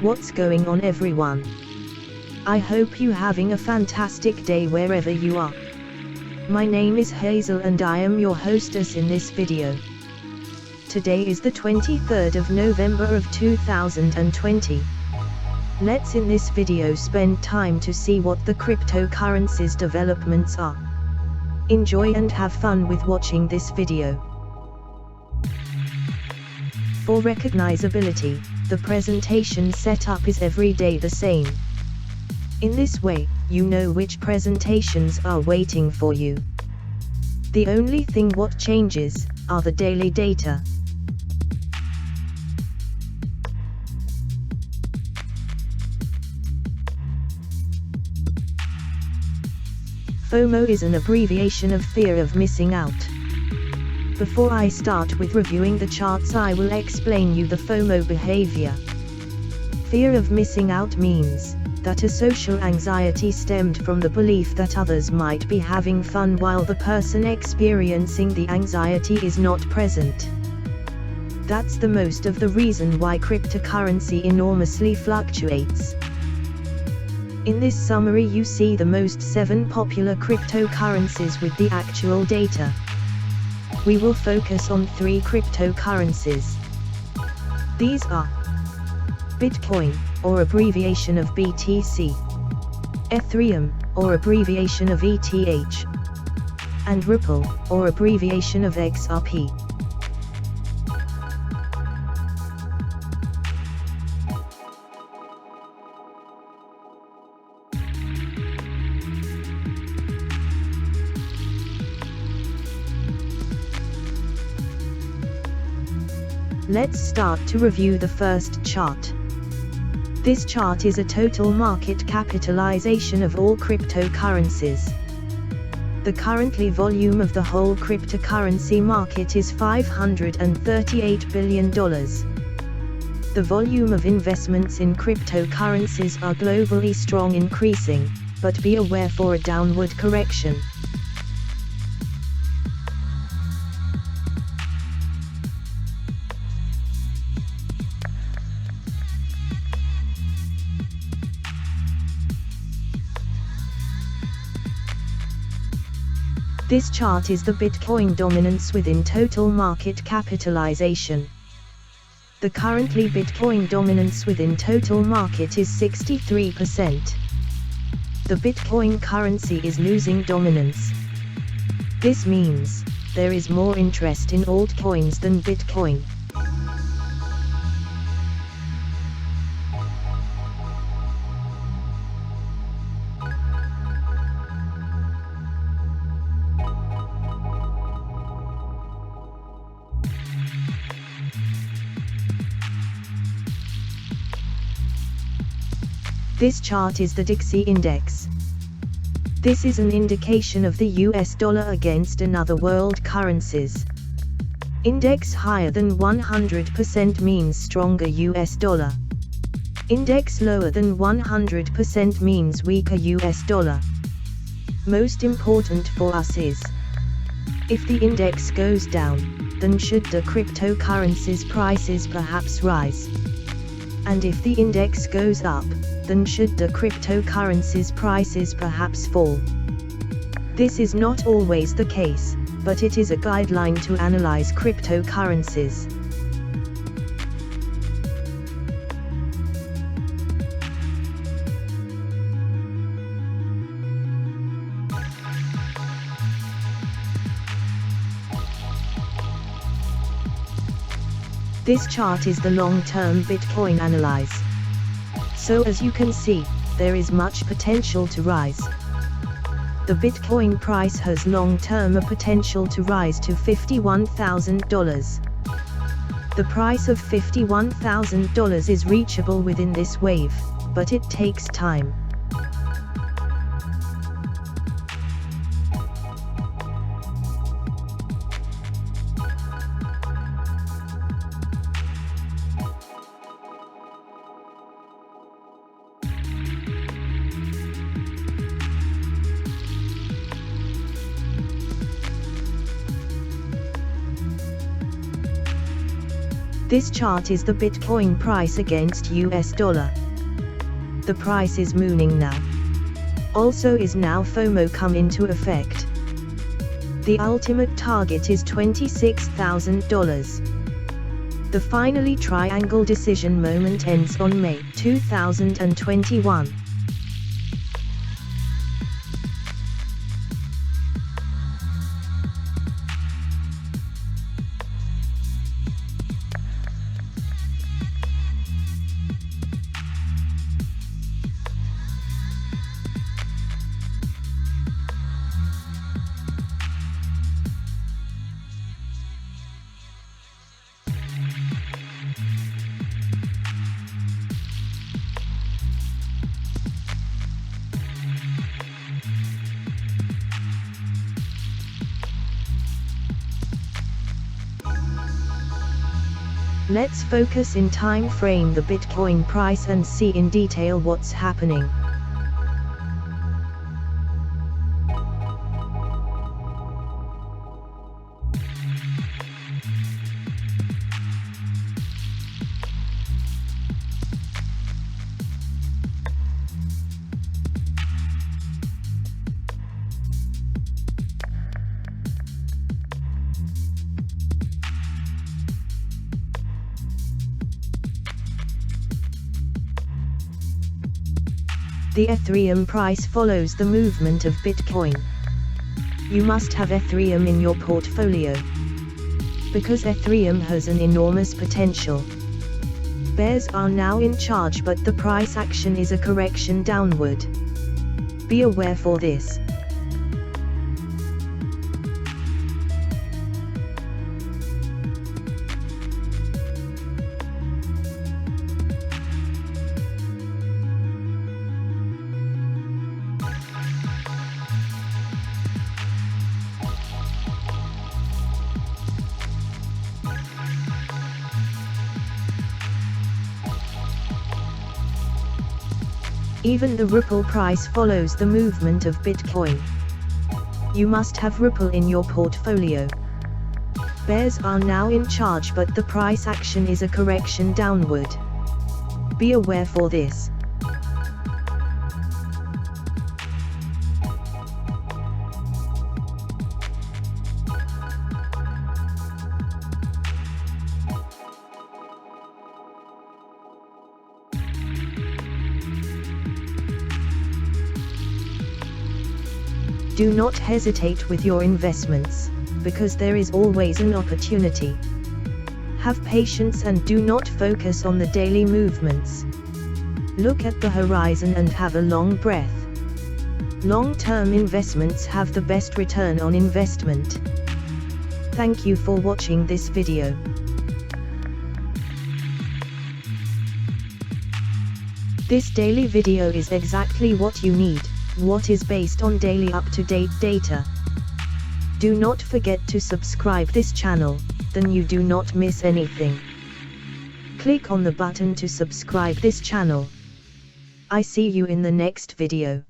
What's going on, everyone? I hope you having a fantastic day wherever you are. My name is Hazel and I am your hostess in this video. Today is the 23rd of November of 2020. Let's in this video spend time to see what the cryptocurrencies developments are. Enjoy and have fun with watching this video. For recognizability, the presentation setup is every day the same. In this way, you know which presentations are waiting for you. The only thing what changes are the daily data. FOMO is an abbreviation of fear of missing out. Before I start with reviewing the charts, I will explain you the FOMO behavior. Fear of missing out means that a social anxiety stemmed from the belief that others might be having fun while the person experiencing the anxiety is not present. That's the most of the reason why cryptocurrency enormously fluctuates. In this summary you see the most 7 popular cryptocurrencies with the actual data. We will focus on 3 cryptocurrencies. These are Bitcoin, or abbreviation of BTC, Ethereum, or abbreviation of ETH, and Ripple, or abbreviation of XRP. Let's start to review the first chart. This chart is a total market capitalization of all cryptocurrencies. The currently volume of the whole cryptocurrency market is $538 billion. The volume of investments in cryptocurrencies are globally strong increasing, but be aware for a downward correction. This chart is the Bitcoin dominance within total market capitalization. The currently Bitcoin dominance within total market is 63%. The Bitcoin currency is losing dominance. This means there is more interest in altcoins than Bitcoin. This chart is the Dixie Index. This is an indication of the US dollar against another world currencies. Index higher than 100% means stronger US dollar. Index lower than 100% means weaker US dollar. Most important for us is, if the index goes down, then should the cryptocurrencies prices perhaps rise? And if the index goes up, then should the cryptocurrencies prices perhaps fall? This is not always the case, but it is a guideline to analyze cryptocurrencies. This chart is the long-term Bitcoin analyze. So as you can see, there is much potential to rise. The Bitcoin price has long-term a potential to rise to $51,000. The price of $51,000 is reachable within this wave, but it takes time. This chart is the Bitcoin price against US dollar. The price is mooning now. Also is now FOMO come into effect. The ultimate target is $26,000. The finally triangle decision moment ends on May 2021. Let's focus in time frame the Bitcoin price and see in detail what's happening. The Ethereum price follows the movement of Bitcoin. You must have Ethereum in your portfolio, because Ethereum has an enormous potential. Bears are now in charge, but the price action is a correction downward. Be aware for this. Even the Ripple price follows the movement of Bitcoin. You must have Ripple in your portfolio. Bears are now in charge, but the price action is a correction downward. Be aware for this. Do not hesitate with your investments, because there is always an opportunity. Have patience and do not focus on the daily movements. Look at the horizon and have a long breath. Long-term investments have the best return on investment. Thank you for watching this video. This daily video is exactly what you need. What is based on daily up-to-date data. Do not forget to subscribe this channel, then you do not miss anything. Click on the button to subscribe this channel. I see you in the next video.